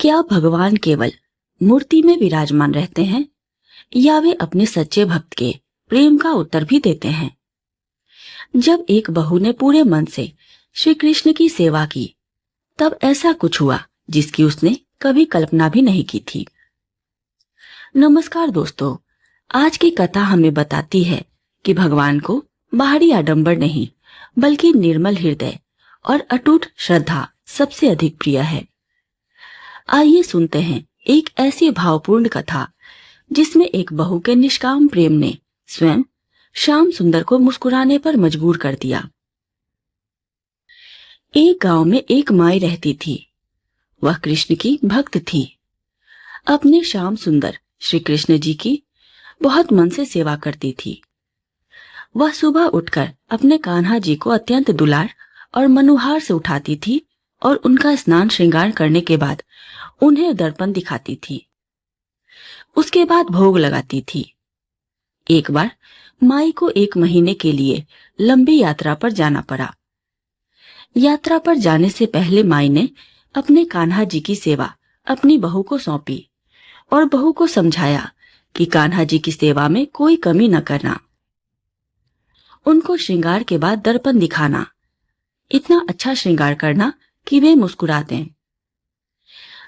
क्या भगवान केवल मूर्ति में विराजमान रहते हैं या वे अपने सच्चे भक्त के प्रेम का उत्तर भी देते हैं? जब एक बहू ने पूरे मन से श्री कृष्ण की सेवा की तब ऐसा कुछ हुआ जिसकी उसने कभी कल्पना भी नहीं की थी। नमस्कार दोस्तों, आज की कथा हमें बताती है कि भगवान को बाहरी आडंबर नहीं बल्कि निर्मल हृदय और अटूट श्रद्धा सबसे अधिक प्रिय है। आइए सुनते हैं एक ऐसी भावपूर्ण कथा जिसमें एक बहू के निष्काम प्रेम ने स्वयं श्याम सुंदर को मुस्कुराने पर मजबूर कर दिया। एक गांव में एक माई रहती थी। वह कृष्ण की भक्त थी। अपने श्याम सुंदर श्री कृष्ण जी की बहुत मन से सेवा करती थी। वह सुबह उठकर अपने कान्हा जी को अत्यंत दुलार और मनुहार से उठाती थी और उनका स्नान श्रृंगार करने के बाद उन्हें दर्पण दिखाती थी। उसके बाद भोग लगाती थी। एक बार माई को 1 महीने के लिए लंबी यात्रा पर जाना पड़ा। यात्रा पर जाने से पहले माई ने अपने कान्हा जी की सेवा अपनी बहू को सौंपी और बहू को समझाया कि कान्हा जी की सेवा में कोई कमी न करना। उनको श्रृंगार के बाद दर्पण दिखाना, इतना अच्छा श्रृंगार करना कि वे मुस्कुरा दें।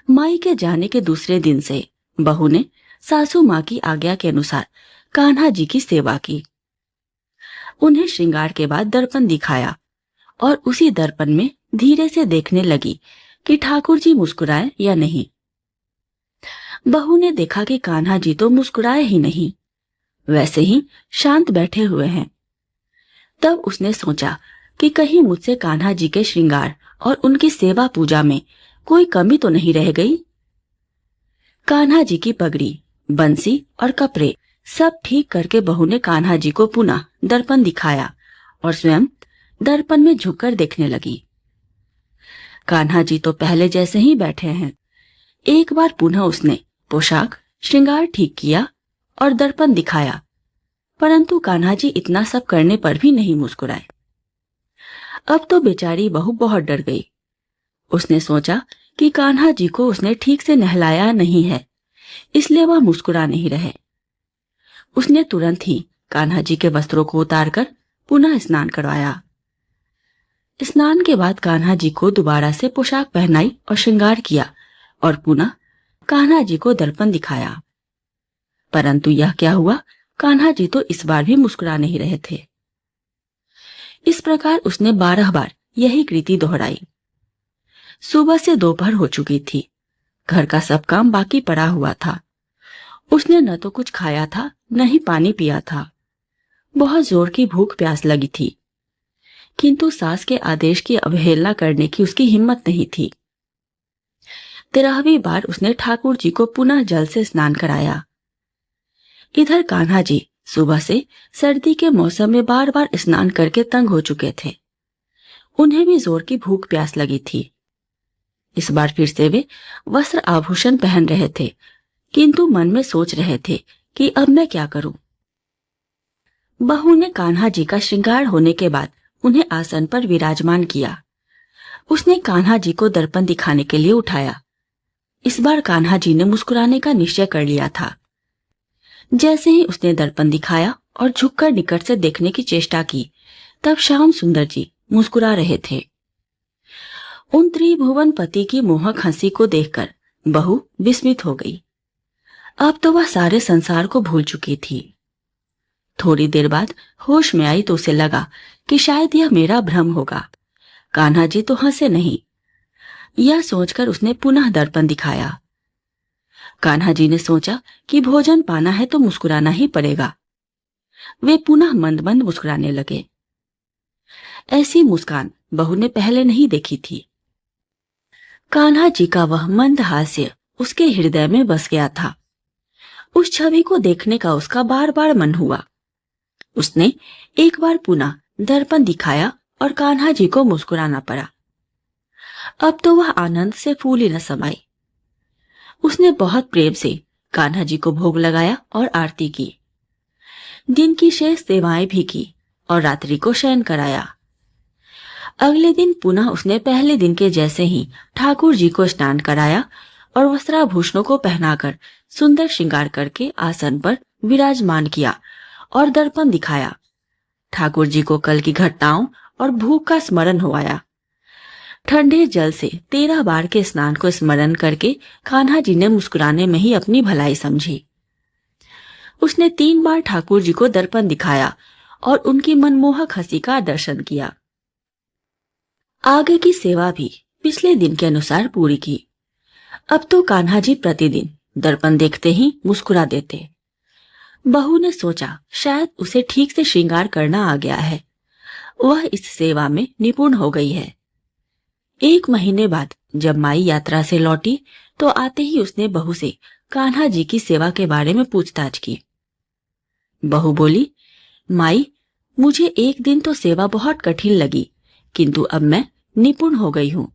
माई के जाने के दूसरे दिन से बहू ने सासू माँ की आज्ञा के अनुसार कान्हा जी की सेवा की। उन्हें श्रृंगार के बाद दर्पण दिखाया और उसी दर्पण में धीरे से देखने लगी कि ठाकुर जी मुस्कुराए या नहीं। बहू ने देखा कि कान्हा जी तो मुस्कुराए ही नहीं, वैसे ही शांत बैठे हुए हैं। तब उसने सोचा कि कहीं मुझसे कान्हा जी के श्रृंगार और उनकी सेवा पूजा में कोई कमी तो नहीं रह गई। कान्हा जी की पगड़ी, बंसी और कपड़े सब ठीक करके बहू ने कान्हा जी को पुनः दर्पण दिखाया और स्वयं दर्पण में झुककर देखने लगी। कान्हा जी तो पहले जैसे ही बैठे हैं। एक बार पुनः उसने पोशाक श्रृंगार ठीक किया और दर्पण दिखाया, परंतु कान्हा जी इतना सब करने पर भी नहीं मुस्कुराए। अब तो बेचारी बहू बहुत डर गई। उसने सोचा कि कान्हा जी को उसने ठीक से नहलाया नहीं है, इसलिए वह मुस्कुरा नहीं रहे। उसने तुरंत ही कान्हा जी के वस्त्रों को उतारकर पुनः स्नान करवाया। स्नान के बाद कान्हा जी को दोबारा से पोशाक पहनाई और श्रृंगार किया और पुनः कान्हा जी को दर्पण दिखाया। परंतु यह क्या हुआ, कान्हा जी तो इस बार भी मुस्कुरा नहीं रहे थे। इस प्रकार उसने 12 बार यही कृति दोहराई। सुबह से दोपहर हो चुकी थी। घर का सब काम बाकी पड़ा हुआ था। उसने न तो कुछ खाया था न ही पानी पिया था। बहुत जोर की भूख प्यास लगी थी, किंतु सास के आदेश की अवहेलना करने की उसकी हिम्मत नहीं थी। 13वीं बार उसने ठाकुर जी को पुनः जल से स्नान कराया। इधर कान्हा जी सुबह से सर्दी के मौसम में बार बार स्नान करके तंग हो चुके थे। उन्हें भी जोर की भूख प्यास लगी थी। इस बार फिर से वे वस्त्र आभूषण पहन रहे थे, किंतु मन में सोच रहे थे कि अब मैं क्या करूं। बहू ने कान्हा जी का श्रृंगार होने के बाद उन्हें आसन पर विराजमान किया। उसने कान्हा जी को दर्पण दिखाने के लिए उठाया। इस बार कान्हा जी ने मुस्कुराने का निश्चय कर लिया था। जैसे ही उसने दर्पण दिखाया और झुककर निकट से देखने की चेष्टा की, तब श्याम सुंदर जी मुस्कुरा रहे थे। उन त्रिभुवन पति की मोहक हंसी को देखकर बहू विस्मित हो गई। अब तो वह सारे संसार को भूल चुकी थी। थोड़ी देर बाद होश में आई तो उसे लगा कि शायद यह मेरा भ्रम होगा। कान्हा जी तो हंसे नहीं। यह सोचकर उसने पुनः दर्पण दिखाया। कान्हा जी ने सोचा कि भोजन पाना है तो मुस्कुराना ही पड़ेगा। वे पुनः मंद मंद मुस्कुराने लगे। ऐसी मुस्कान बहू ने पहले नहीं देखी थी। कान्हा जी का वह मंद हास्य उसके हृदय में बस गया था। उस छवि को देखने का उसका बार बार मन हुआ। उसने एक बार पुनः दर्पण दिखाया और कान्हा जी को मुस्कुराना पड़ा। अब तो वह आनंद से फूली न समाई। उसने बहुत प्रेम से कान्हा जी को भोग लगाया और आरती की। दिन की शेष सेवाएं भी की और रात्रि को शयन कराया। अगले दिन पुनः उसने पहले दिन के जैसे ही ठाकुर जी को स्नान कराया और वस्त्राभूषणों को पहनाकर सुंदर श्रृंगार करके आसन पर विराजमान किया और दर्पण दिखाया। ठाकुर जी को कल की घटनाओं और भूख का स्मरण हो आया। ठंडे जल से 13 बार के स्नान को स्मरण करके कान्हा जी ने मुस्कुराने में ही अपनी भलाई समझी। उसने 3 बार ठाकुर जी को दर्पण दिखाया और उनकी मनमोहक हंसी का दर्शन किया। आगे की सेवा भी पिछले दिन के अनुसार पूरी की। अब तो कान्हा जी प्रतिदिन दर्पण देखते ही मुस्कुरा देते। बहू ने सोचा शायद उसे ठीक से श्रृंगार करना आ गया है, वह इस सेवा में निपुण हो गई है। 1 महीने बाद जब माई यात्रा से लौटी तो आते ही उसने बहू से कान्हा जी की सेवा के बारे में पूछताछ की। बहू बोली, माई, मुझे एक दिन तो सेवा बहुत कठिन लगी, किंतु अब मैं निपुण हो गई हूँ।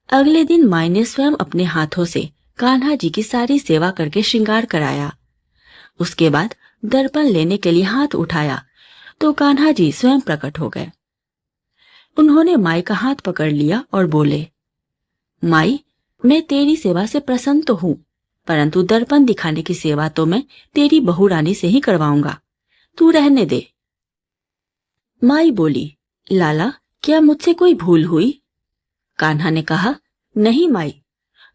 अगले दिन माई ने स्वयं अपने हाथों से कान्हा जी की सारी सेवा करके श्रृंगार कराया। उसके बाद दर्पण लेने के लिए हाथ उठाया तो कान्हा जी स्वयं प्रकट हो गए। उन्होंने माई का हाथ पकड़ लिया और बोले, माई, मैं तेरी सेवा से प्रसन्न तो हूँ, परंतु दर्पण दिखाने की सेवा तो मैं तेरी बहू रानी से ही करवाऊंगा, तू रहने दे। माई बोली, लाला, क्या मुझसे कोई भूल हुई? कान्हा ने कहा, नहीं माई,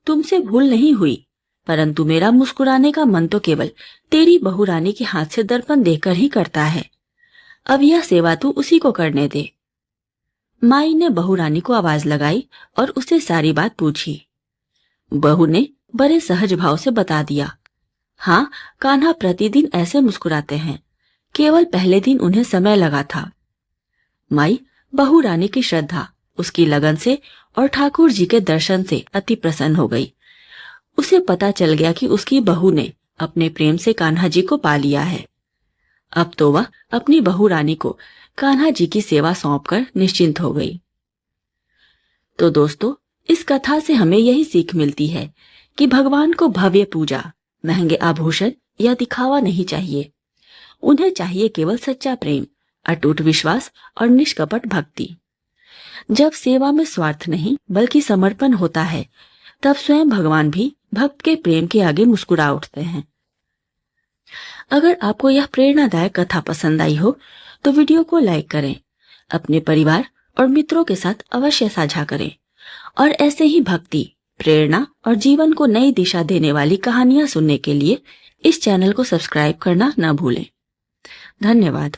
तुमसे भूल नहीं हुई, परंतु मेरा मुस्कुराने का मन तो केवल तेरी बहू रानी के हाथ से दर्पण देखकर ही करता है। अब यह सेवा तू उसी को करने दे। माई ने बहू रानी को आवाज लगाई और उससे सारी बात पूछी। बहू ने बड़े सहज भाव से बता दिया, हाँ, कान्हा प्रतिदिन ऐसे मुस्कुराते हैं, केवल पहले दिन उन्हें समय लगा था। माई बहू रानी की श्रद्धा, उसकी लगन से और ठाकुर जी के दर्शन से अति प्रसन्न हो गई। उसे पता चल गया कि उसकी बहू ने अपने प्रेम से कान्हा जी को पा लिया है। अब तो वह अपनी बहू रानी को कान्हा जी की सेवा सौंपकर निश्चिंत हो गई। तो दोस्तों, इस कथा से हमें यही सीख मिलती है कि भगवान को भव्य पूजा, महंगे आभूषण या दिखावा नहीं चाहिए। उन्हें चाहिए केवल सच्चा प्रेम, अटूट विश्वास और निष्कपट भक्ति। जब सेवा में स्वार्थ नहीं बल्कि समर्पण होता है, तब स्वयं भगवान भी भक्त के प्रेम के आगे मुस्कुरा उठते हैं। अगर आपको यह प्रेरणादायक कथा पसंद आई हो तो वीडियो को लाइक करें, अपने परिवार और मित्रों के साथ अवश्य साझा करें और ऐसे ही भक्ति, प्रेरणा और जीवन को नई दिशा देने वाली कहानियां सुनने के लिए इस चैनल को सब्सक्राइब करना न भूलें। धन्यवाद।